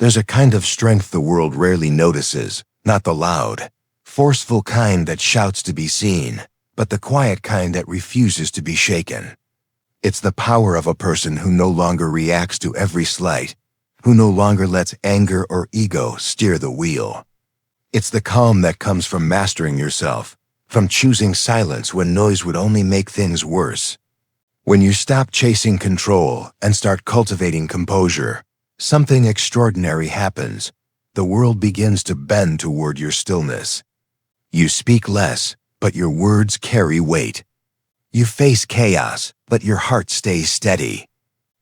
There's a kind of strength the world rarely notices, not the loud, forceful kind that shouts to be seen, but the quiet kind that refuses to be shaken. It's the power of a person who no longer reacts to every slight, who no longer lets anger or ego steer the wheel. It's the calm that comes from mastering yourself, from choosing silence when noise would only make things worse. When you stop chasing control and start cultivating composure, something extraordinary happens. The world begins to bend toward your stillness. You speak less, but your words carry weight. You face chaos, but your heart stays steady.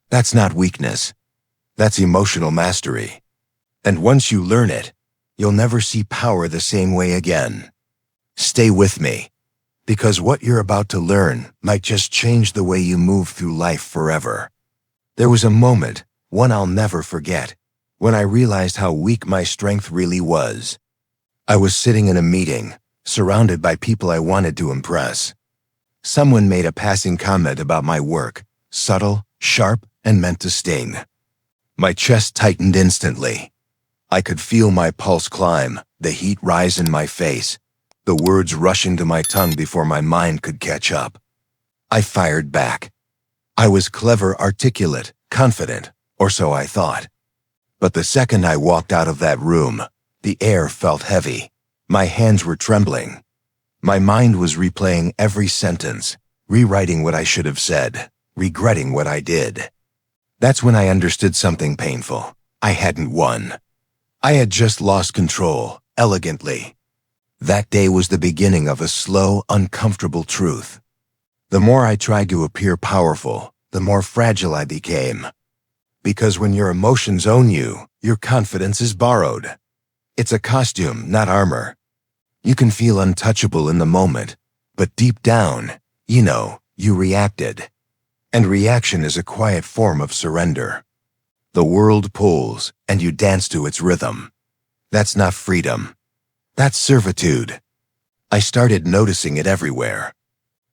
That's not weakness. That's emotional mastery. And once you learn it, you'll never see power the same way again. Stay with me, because what you're about to learn might just change the way you move through life forever. There was a moment, one I'll never forget, when I realized how weak my strength really was. I was sitting in a meeting, surrounded by people I wanted to impress. Someone made a passing comment about my work, subtle, sharp, and meant to sting. My chest tightened instantly. I could feel my pulse climb, the heat rise in my face, the words rushing to my tongue before my mind could catch up. I fired back. I was clever, articulate, confident, or so I thought. But the second I walked out of that room, the air felt heavy. My hands were trembling. My mind was replaying every sentence, rewriting what I should have said, regretting what I did. That's when I understood something painful. I hadn't won. I had just lost control, elegantly. That day was the beginning of a slow, uncomfortable truth. The more I tried to appear powerful, the more fragile I became. Because when your emotions own you, your confidence is borrowed. It's a costume, not armor. You can feel untouchable in the moment, but deep down, you reacted. And reaction is a quiet form of surrender. The world pulls, and you dance to its rhythm. That's not freedom. That's servitude. I started noticing it everywhere.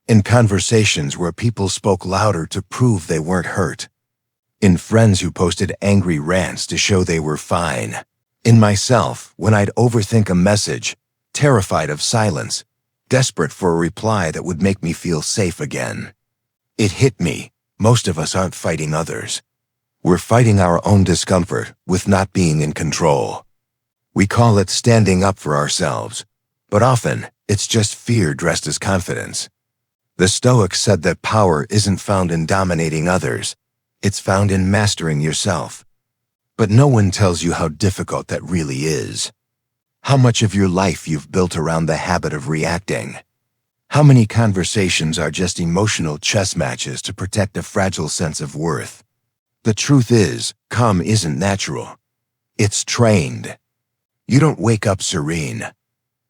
In conversations where people spoke louder to prove they weren't hurt. In friends who posted angry rants to show they were fine. In myself, when I'd overthink a message, terrified of silence, desperate for a reply that would make me feel safe again. It hit me. Most of us aren't fighting others. We're fighting our own discomfort with not being in control. We call it standing up for ourselves, but often it's just fear dressed as confidence. The Stoics said that power isn't found in dominating others. It's found in mastering yourself. But no one tells you how difficult that really is. How much of your life you've built around the habit of reacting. How many conversations are just emotional chess matches to protect a fragile sense of worth? The truth is, calm isn't natural. It's trained. You don't wake up serene.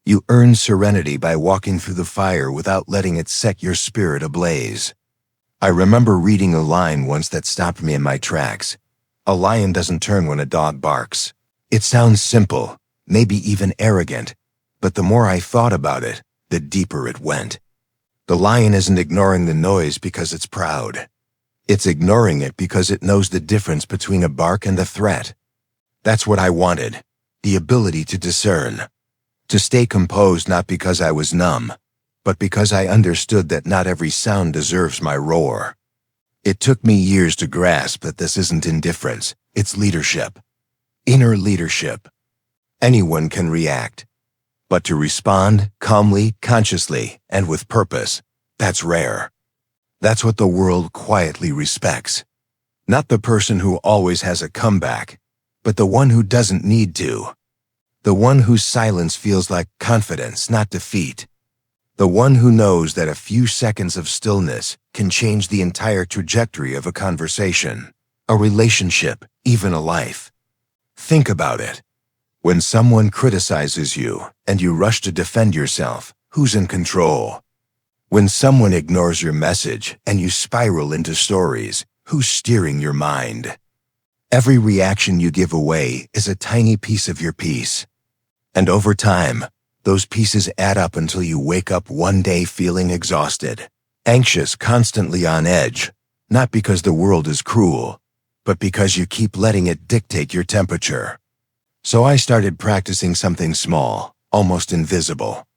You earn serenity by walking through the fire without letting it set your spirit ablaze. I remember reading a line once that stopped me in my tracks. A lion doesn't turn when a dog barks. It sounds simple, maybe even arrogant, but the more I thought about it, the deeper it went. The lion isn't ignoring the noise because it's proud. It's ignoring it because it knows the difference between a bark and a threat. That's what I wanted, the ability to discern. To stay composed not because I was numb, but because I understood that not every sound deserves my roar. It took me years to grasp that this isn't indifference, it's leadership. Inner leadership. Anyone can react. But to respond calmly, consciously, and with purpose, that's rare. That's what the world quietly respects. Not the person who always has a comeback, but the one who doesn't need to. The one whose silence feels like confidence, not defeat. The one who knows that a few seconds of stillness can change the entire trajectory of a conversation, a relationship, even a life. Think about it. When someone criticizes you and you rush to defend yourself, who's in control? When someone ignores your message and you spiral into stories, who's steering your mind? Every reaction you give away is a tiny piece of your peace. And over time, those pieces add up until you wake up one day feeling exhausted, anxious, constantly on edge, not because the world is cruel, but because you keep letting it dictate your temperature. So I started practicing something small, almost invisible.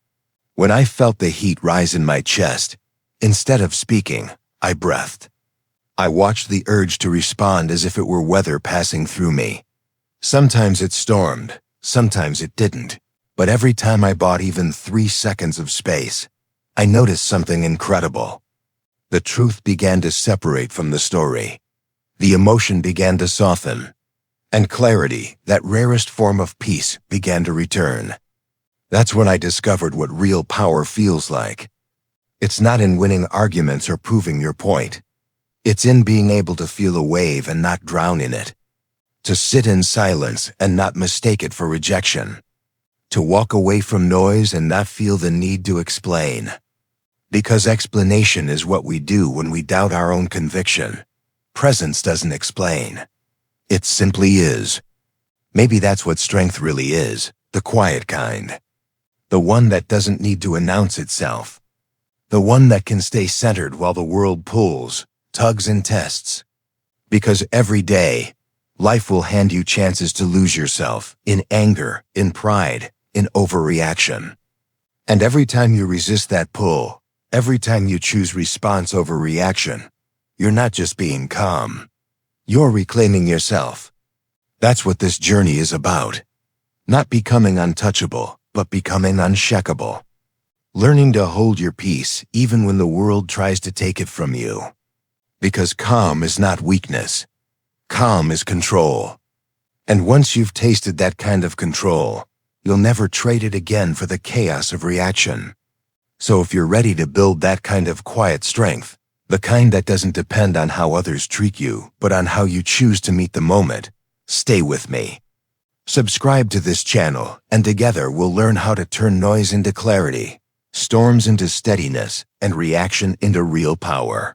When I felt the heat rise in my chest, instead of speaking, I breathed. I watched the urge to respond as if it were weather passing through me. Sometimes it stormed, sometimes it didn't, but every time I bought even 3 seconds of space, I noticed something incredible. The truth began to separate from the story. The emotion began to soften, and clarity, that rarest form of peace, began to return. That's when I discovered what real power feels like. It's not in winning arguments or proving your point. It's in being able to feel a wave and not drown in it. To sit in silence and not mistake it for rejection. To walk away from noise and not feel the need to explain. Because explanation is what we do when we doubt our own conviction. Presence doesn't explain. It simply is. Maybe that's what strength really is, the quiet kind. The one that doesn't need to announce itself. The one that can stay centered while the world pulls, tugs and tests. Because every day, life will hand you chances to lose yourself in anger, in pride, in overreaction. And every time you resist that pull, every time you choose response over reaction, you're not just being calm. You're reclaiming yourself. That's what this journey is about. Not becoming untouchable, but becoming unshakable. Learning to hold your peace even when the world tries to take it from you. Because calm is not weakness. Calm is control. And once you've tasted that kind of control, you'll never trade it again for the chaos of reaction. So if you're ready to build that kind of quiet strength, the kind that doesn't depend on how others treat you, but on how you choose to meet the moment, stay with me. Subscribe to this channel, and together we'll learn how to turn noise into clarity, storms into steadiness, and reaction into real power.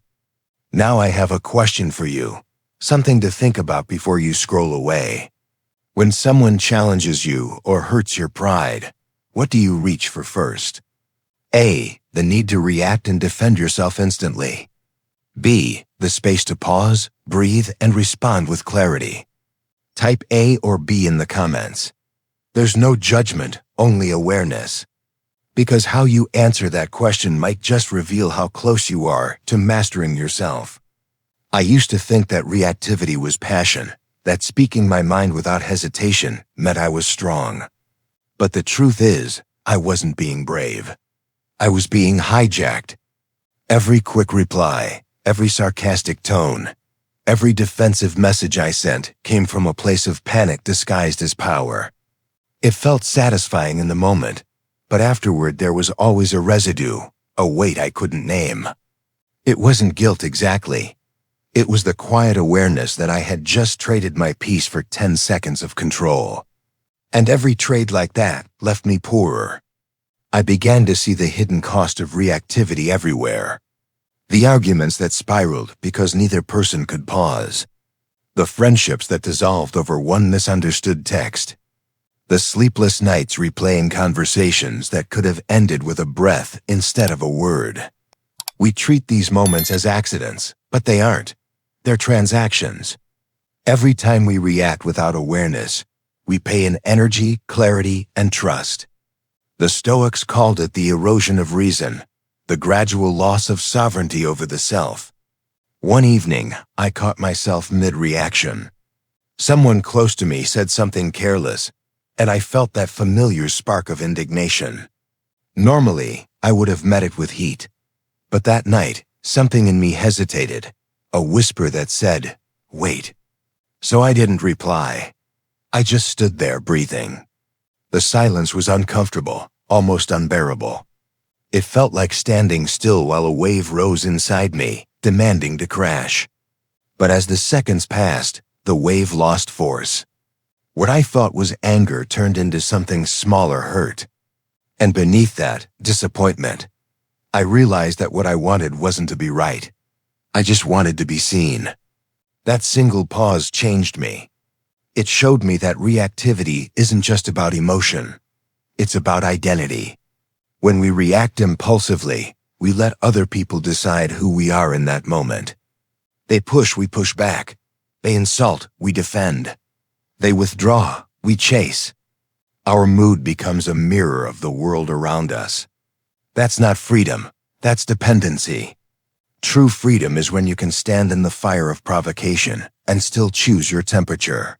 Now I have a question for you. Something to think about before you scroll away. When someone challenges you or hurts your pride, what do you reach for first? A. The need to react and defend yourself instantly. B. The space to pause, breathe, and respond with clarity. Type A or B in the comments. There's no judgment, only awareness. Because how you answer that question might just reveal how close you are to mastering yourself. I used to think that reactivity was passion, that speaking my mind without hesitation meant I was strong. But the truth is, I wasn't being brave. I was being hijacked. Every quick reply, every sarcastic tone, every defensive message I sent came from a place of panic disguised as power. It felt satisfying in the moment, but afterward there was always a residue, a weight I couldn't name. It wasn't guilt exactly. It was the quiet awareness that I had just traded my peace for 10 seconds of control. And every trade like that left me poorer. I began to see the hidden cost of reactivity everywhere. The arguments that spiraled because neither person could pause. The friendships that dissolved over one misunderstood text. The sleepless nights replaying conversations that could have ended with a breath instead of a word. We treat these moments as accidents, but they aren't. They're transactions. Every time we react without awareness, we pay in energy, clarity, and trust. The Stoics called it the erosion of reason, the gradual loss of sovereignty over the self. One evening, I caught myself mid-reaction. Someone close to me said something careless, and I felt that familiar spark of indignation. Normally, I would have met it with heat. But that night, something in me hesitated, a whisper that said, "Wait." So I didn't reply. I just stood there breathing. The silence was uncomfortable, almost unbearable. It felt like standing still while a wave rose inside me, demanding to crash. But as the seconds passed, the wave lost force. What I thought was anger turned into something smaller, hurt. And beneath that, disappointment. I realized that what I wanted wasn't to be right. I just wanted to be seen. That single pause changed me. It showed me that reactivity isn't just about emotion. It's about identity. When we react impulsively, we let other people decide who we are in that moment. They push, we push back. They insult, we defend. They withdraw, We chase. Our mood becomes a mirror of the world around us. That's not freedom. That's dependency. True freedom is when you can stand in the fire of provocation and still choose your temperature.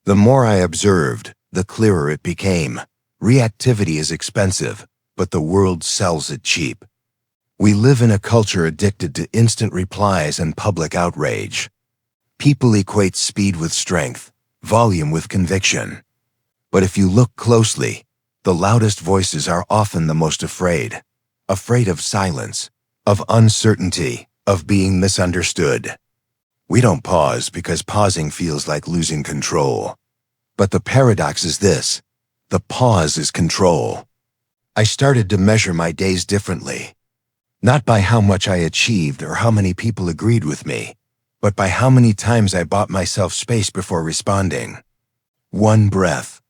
The more I observed, the clearer it became. Reactivity is expensive, but the world sells it cheap. We live in a culture addicted to instant replies and public outrage. People equate speed with strength, volume with conviction. But if you look closely, the loudest voices are often the most afraid. Afraid of silence, of uncertainty, of being misunderstood. We don't pause because pausing feels like losing control. But the paradox is this: the pause is control. I started to measure my days differently. Not by how much I achieved or how many people agreed with me, but by how many times I bought myself space before responding. 1 breath.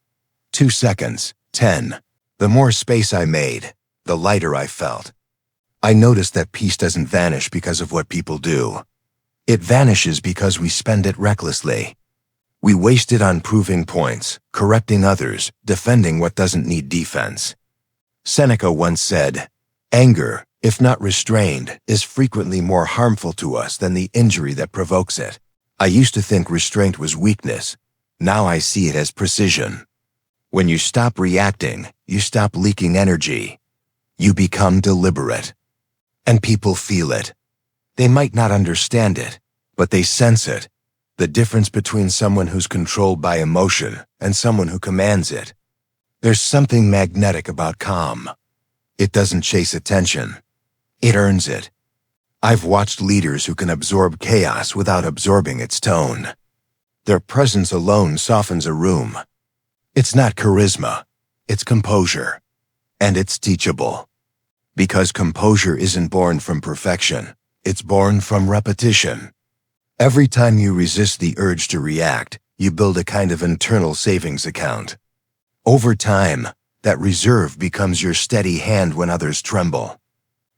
2 seconds. 10. The more space I made, the lighter I felt. I noticed that peace doesn't vanish because of what people do. It vanishes because we spend it recklessly. We waste it on proving points, correcting others, defending what doesn't need defense. Seneca once said, "Anger, if not restrained, is frequently more harmful to us than the injury that provokes it." I used to think restraint was weakness. Now I see it as precision. When you stop reacting, you stop leaking energy. You become deliberate. And people feel it. They might not understand it, but they sense it. The difference between someone who's controlled by emotion and someone who commands it. There's something magnetic about calm. It doesn't chase attention. It earns it. I've watched leaders who can absorb chaos without absorbing its tone. Their presence alone softens a room. It's not charisma. It's composure. And it's teachable. Because composure isn't born from perfection. It's born from repetition. Every time you resist the urge to react, you build a kind of internal savings account. Over time, that reserve becomes your steady hand when others tremble.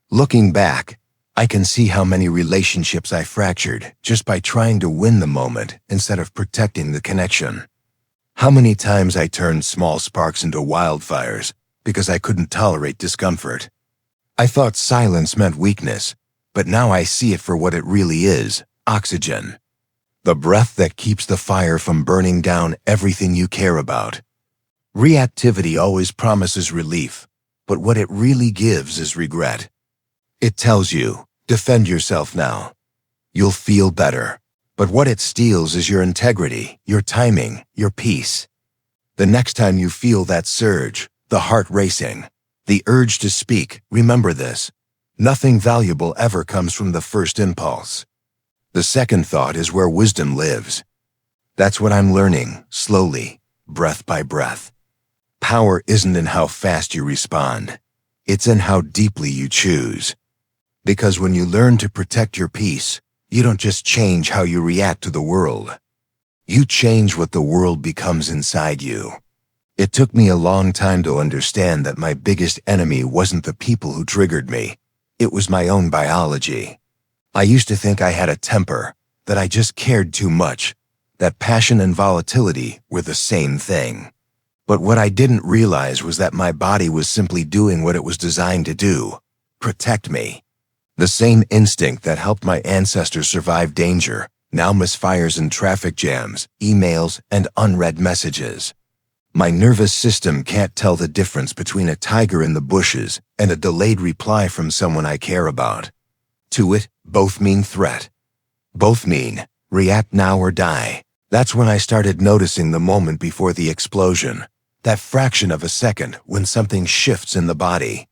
Looking back, I can see how many relationships I fractured just by trying to win the moment instead of protecting the connection. How many times I turned small sparks into wildfires because I couldn't tolerate discomfort. I thought silence meant weakness, but now I see it for what it really is: oxygen. The breath that keeps the fire from burning down everything you care about. Reactivity always promises relief, but what it really gives is regret. It tells you, defend yourself now. You'll feel better. But what it steals is your integrity, your timing, your peace. The next time you feel that surge, the heart racing, the urge to speak, remember this: nothing valuable ever comes from the first impulse. The second thought is where wisdom lives. That's what I'm learning, slowly, breath by breath. Power isn't in how fast you respond. It's in how deeply you choose. Because when you learn to protect your peace, you don't just change how you react to the world. You change what the world becomes inside you. It took me a long time to understand that my biggest enemy wasn't the people who triggered me. It was my own biology. I used to think I had a temper, that I just cared too much, that passion and volatility were the same thing. But what I didn't realize was that my body was simply doing what it was designed to do: protect me. The same instinct that helped my ancestors survive danger now misfires in traffic jams, emails, and unread messages. My nervous system can't tell the difference between a tiger in the bushes and a delayed reply from someone I care about. To it, both mean threat. Both mean, react now or die. That's when I started noticing the moment before the explosion, that fraction of a second when something shifts in the body.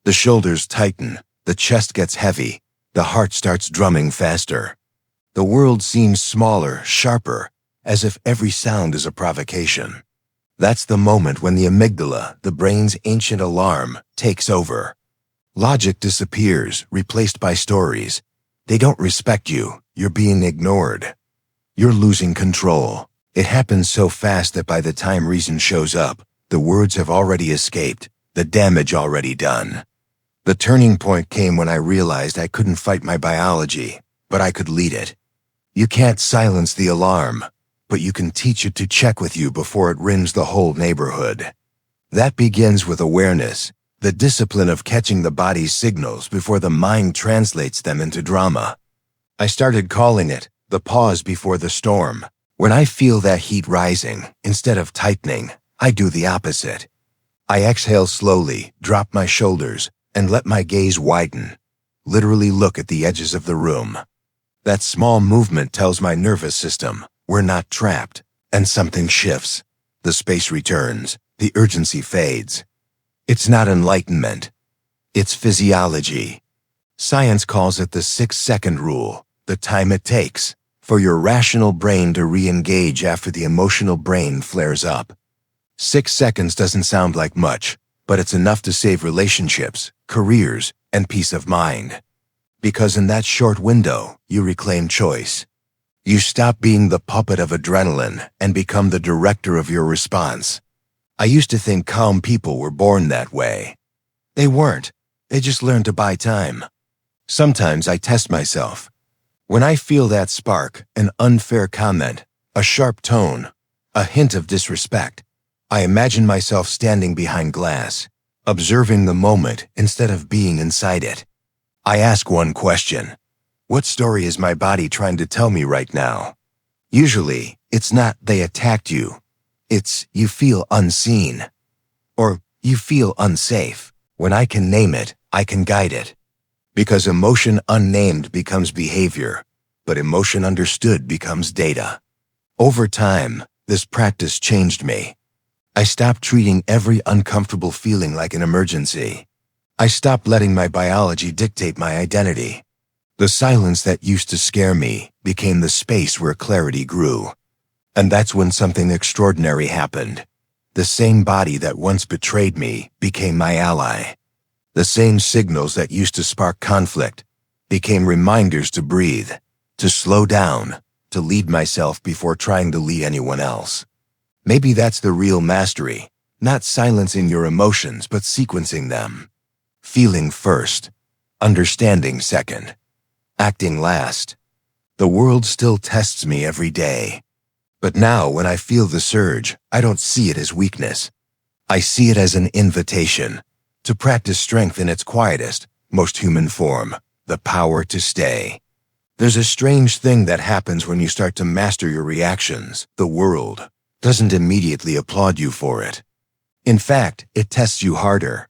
The shoulders tighten, the chest gets heavy, the heart starts drumming faster. The world seems smaller, sharper, as if every sound is a provocation. That's the moment when the amygdala, the brain's ancient alarm, takes over. Logic disappears, replaced by stories. They don't respect you. You're being ignored. You're losing control. It happens so fast that by the time reason shows up, the words have already escaped, the damage already done. The turning point came when I realized I couldn't fight my biology, but I could lead it. You can't silence the alarm. but you can teach it to check with you before it rims the whole neighborhood. That begins with awareness, the discipline of catching the body's signals before the mind translates them into drama. I started calling it the pause before the storm. When I feel that heat rising, instead of tightening, I do the opposite. I exhale slowly, drop my shoulders, and let my gaze widen. Literally look at the edges of the room. That small movement tells my nervous system, we're not trapped, and something shifts. The space returns, the urgency fades. It's not enlightenment. It's physiology. Science calls it the 6-second rule, the time it takes for your rational brain to re-engage after the emotional brain flares up. 6 seconds doesn't sound like much, but it's enough to save relationships, careers, and peace of mind. Because in that short window, you reclaim choice. You stop being the puppet of adrenaline and become the director of your response. I used to think calm people were born that way. They weren't. They just learned to buy time. Sometimes I test myself. When I feel that spark, an unfair comment, a sharp tone, a hint of disrespect, I imagine myself standing behind glass, observing the moment instead of being inside it. I ask one question. What story is my body trying to tell me right now? Usually, it's not they attacked you. It's you feel unseen. Or you feel unsafe. When I can name it, I can guide it. Because emotion unnamed becomes behavior, but emotion understood becomes data. Over time, this practice changed me. I stopped treating every uncomfortable feeling like an emergency. I stopped letting my biology dictate my identity. The silence that used to scare me became the space where clarity grew. And that's when something extraordinary happened. The same body that once betrayed me became my ally. The same signals that used to spark conflict became reminders to breathe, to slow down, to lead myself before trying to lead anyone else. Maybe that's the real mastery, not silencing your emotions but sequencing them. Feeling first, understanding second, acting last. The world still tests me every day. But now when I feel the surge, I don't see it as weakness. I see it as an invitation to practice strength in its quietest, most human form, the power to stay. There's a strange thing that happens when you start to master your reactions. The world doesn't immediately applaud you for it. In fact, it tests you harder.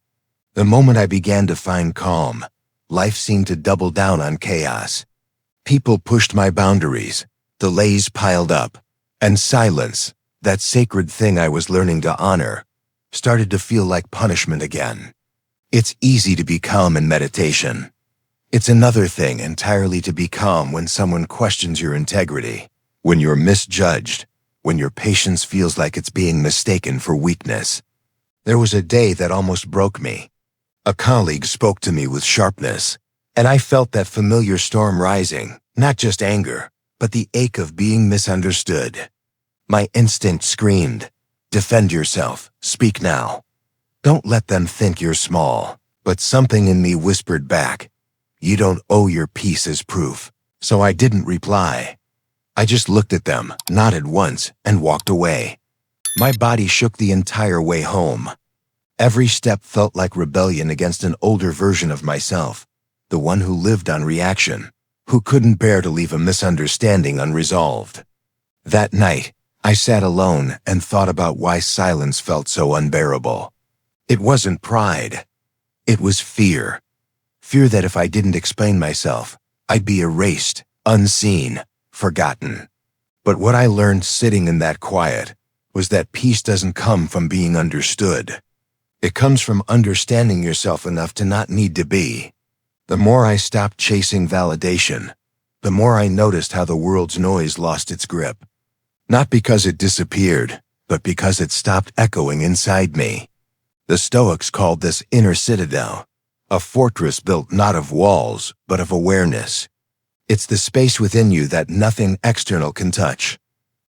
The moment I began to find calm, life seemed to double down on chaos. People pushed my boundaries, delays piled up, and silence, that sacred thing I was learning to honor, started to feel like punishment again. It's easy to be calm in meditation. It's another thing entirely to be calm when someone questions your integrity, when you're misjudged, when your patience feels like it's being mistaken for weakness. There was a day that almost broke me. A colleague spoke to me with sharpness, and I felt that familiar storm rising, not just anger, but the ache of being misunderstood. My instinct screamed, defend yourself, speak now. Don't let them think you're small. But something in me whispered back, you don't owe your peace as proof. So I didn't reply. I just looked at them, nodded once, and walked away. My body shook the entire way home. Every step felt like rebellion against an older version of myself, the one who lived on reaction, who couldn't bear to leave a misunderstanding unresolved. That night, I sat alone and thought about why silence felt so unbearable. It wasn't pride. It was fear. Fear that if I didn't explain myself, I'd be erased, unseen, forgotten. But what I learned sitting in that quiet was that peace doesn't come from being understood. It comes from understanding yourself enough to not need to be. The more I stopped chasing validation, the more I noticed how the world's noise lost its grip. Not because it disappeared, but because it stopped echoing inside me. The Stoics called this inner citadel, a fortress built not of walls, but of awareness. It's the space within you that nothing external can touch.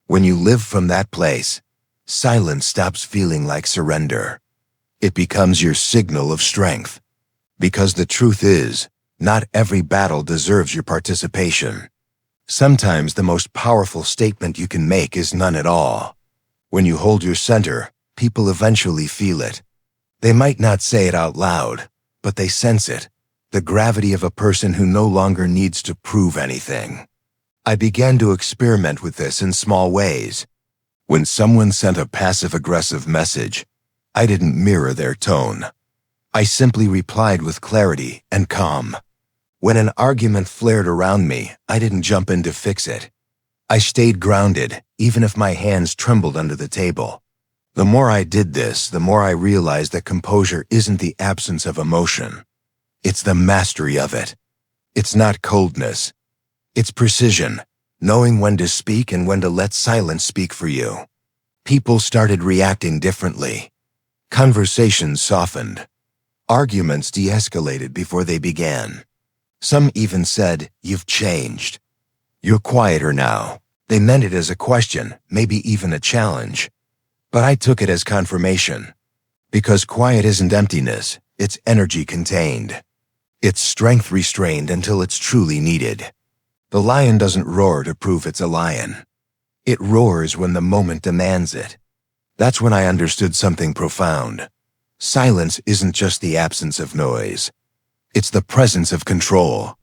When you live from that place, silence stops feeling like surrender. It becomes your signal of strength. Because the truth is, not every battle deserves your participation. Sometimes the most powerful statement you can make is none at all. When you hold your center, people eventually feel it. They might not say it out loud, but they sense it. The gravity of a person who no longer needs to prove anything. I began to experiment with this in small ways. When someone sent a passive-aggressive message, I didn't mirror their tone. I simply replied with clarity and calm. When an argument flared around me, I didn't jump in to fix it. I stayed grounded, even if my hands trembled under the table. The more I did this, the more I realized that composure isn't the absence of emotion. It's the mastery of it. It's not coldness. It's precision, knowing when to speak and when to let silence speak for you. People started reacting differently. Conversations softened. Arguments de-escalated before they began. Some even said, "You've changed. You're quieter now." They meant it as a question, maybe even a challenge. But I took it as confirmation. Because quiet isn't emptiness, it's energy contained. It's strength restrained until it's truly needed. The lion doesn't roar to prove it's a lion. It roars when the moment demands it. That's when I understood something profound. Silence isn't just the absence of noise. It's the presence of control.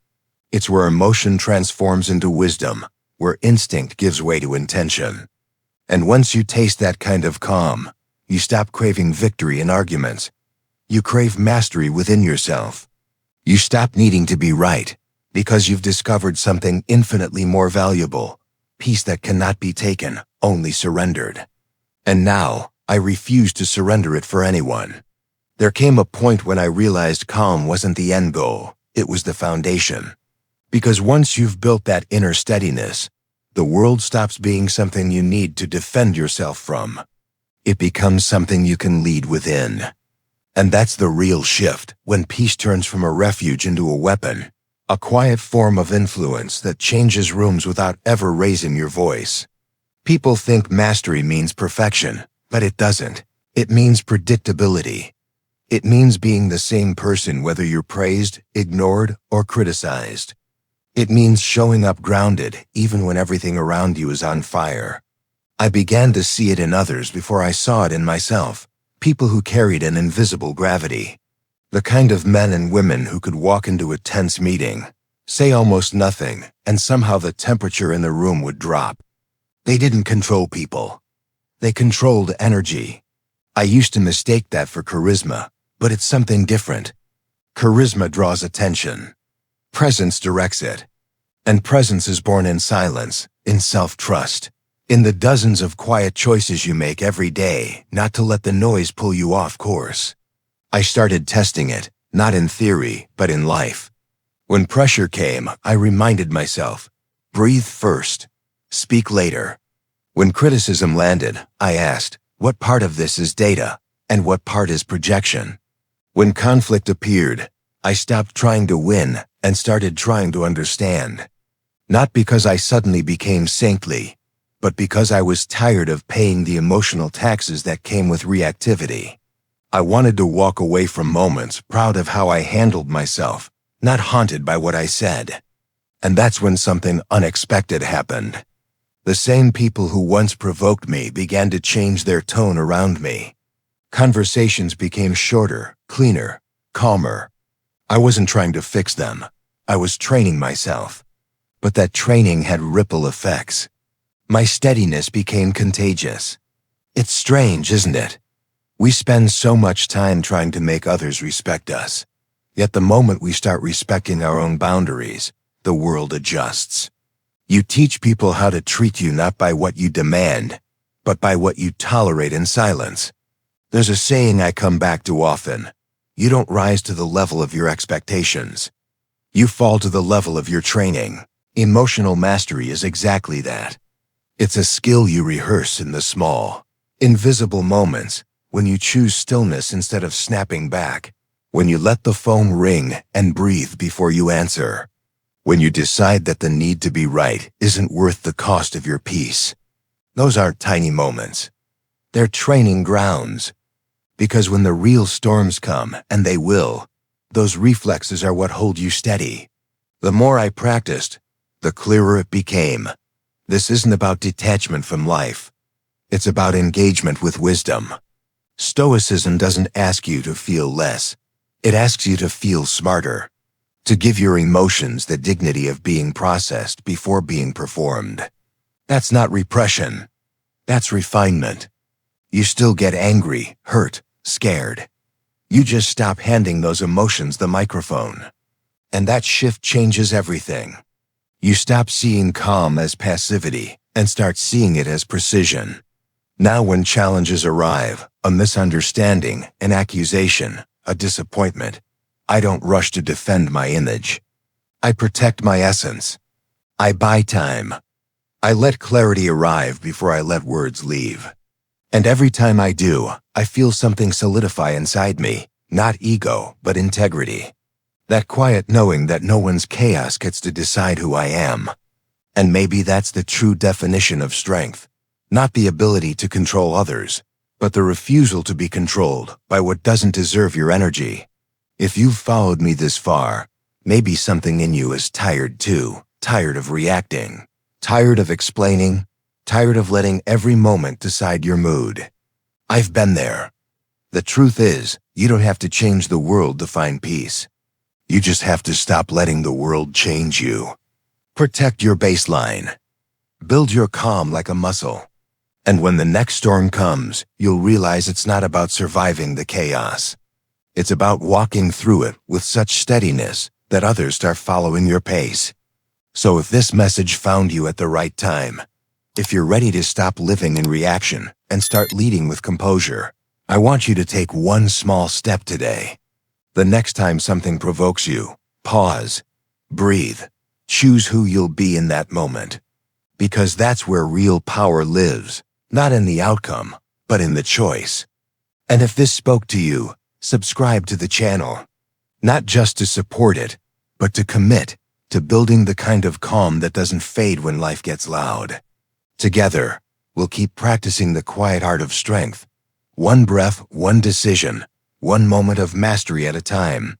It's where emotion transforms into wisdom, where instinct gives way to intention. And once you taste that kind of calm, you stop craving victory in arguments. You crave mastery within yourself. You stop needing to be right, because you've discovered something infinitely more valuable, peace that cannot be taken, only surrendered. And now, I refuse to surrender it for anyone. There came a point when I realized calm wasn't the end goal, it was the foundation. Because once you've built that inner steadiness, the world stops being something you need to defend yourself from. It becomes something you can lead within. And that's the real shift, when peace turns from a refuge into a weapon, a quiet form of influence that changes rooms without ever raising your voice. People think mastery means perfection, but it doesn't. It means predictability. It means being the same person whether you're praised, ignored, or criticized. It means showing up grounded even when everything around you is on fire. I began to see it in others before I saw it in myself, people who carried an invisible gravity. The kind of men and women who could walk into a tense meeting, say almost nothing, and somehow the temperature in the room would drop. They didn't control people. They controlled energy. I used to mistake that for charisma, but it's something different. Charisma draws attention. Presence directs it. And presence is born in silence, in self-trust, in the dozens of quiet choices you make every day, not to let the noise pull you off course. I started testing it, not in theory, but in life. When pressure came, I reminded myself, breathe first, speak later. When criticism landed, I asked, what part of this is data, and what part is projection? When conflict appeared, I stopped trying to win and started trying to understand. Not because I suddenly became saintly, but because I was tired of paying the emotional taxes that came with reactivity. I wanted to walk away from moments proud of how I handled myself, not haunted by what I said. And that's when something unexpected happened. The same people who once provoked me began to change their tone around me. Conversations became shorter, cleaner, calmer. I wasn't trying to fix them. I was training myself. But that training had ripple effects. My steadiness became contagious. It's strange, isn't it? We spend so much time trying to make others respect us. Yet the moment we start respecting our own boundaries, the world adjusts. You teach people how to treat you not by what you demand, but by what you tolerate in silence. There's a saying I come back to often. You don't rise to the level of your expectations. You fall to the level of your training. Emotional mastery is exactly that. It's a skill you rehearse in the small, invisible moments, when you choose stillness instead of snapping back, when you let the phone ring and breathe before you answer, when you decide that the need to be right isn't worth the cost of your peace. Those aren't tiny moments. They're training grounds. Because when the real storms come, and they will, those reflexes are what hold you steady. The more I practiced, the clearer it became. This isn't about detachment from life. It's about engagement with wisdom. Stoicism doesn't ask you to feel less. It asks you to feel smarter, to give your emotions the dignity of being processed before being performed. That's not repression. That's refinement. You still get angry, hurt, scared. You just stop handing those emotions the microphone. And that shift changes everything. You stop seeing calm as passivity and start seeing it as precision. Now when challenges arrive, a misunderstanding, an accusation, a disappointment, I don't rush to defend my image. I protect my essence. I buy time. I let clarity arrive before I let words leave. And every time I do, I feel something solidify inside me, not ego, but integrity. That quiet knowing that no one's chaos gets to decide who I am. And maybe that's the true definition of strength. Not the ability to control others, but the refusal to be controlled by what doesn't deserve your energy. If you've followed me this far, maybe something in you is tired too, tired of reacting, tired of explaining, tired of letting every moment decide your mood. I've been there. The truth is, you don't have to change the world to find peace. You just have to stop letting the world change you. Protect your baseline. Build your calm like a muscle. And when the next storm comes, you'll realize it's not about surviving the chaos. It's about walking through it with such steadiness that others start following your pace. So if this message found you at the right time, if you're ready to stop living in reaction and start leading with composure, I want you to take one small step today. The next time something provokes you, pause, breathe, choose who you'll be in that moment. Because that's where real power lives, not in the outcome, but in the choice. And if this spoke to you, subscribe to the channel. Not just to support it, but to commit to building the kind of calm that doesn't fade when life gets loud. Together, we'll keep practicing the quiet art of strength. One breath, one decision, one moment of mastery at a time.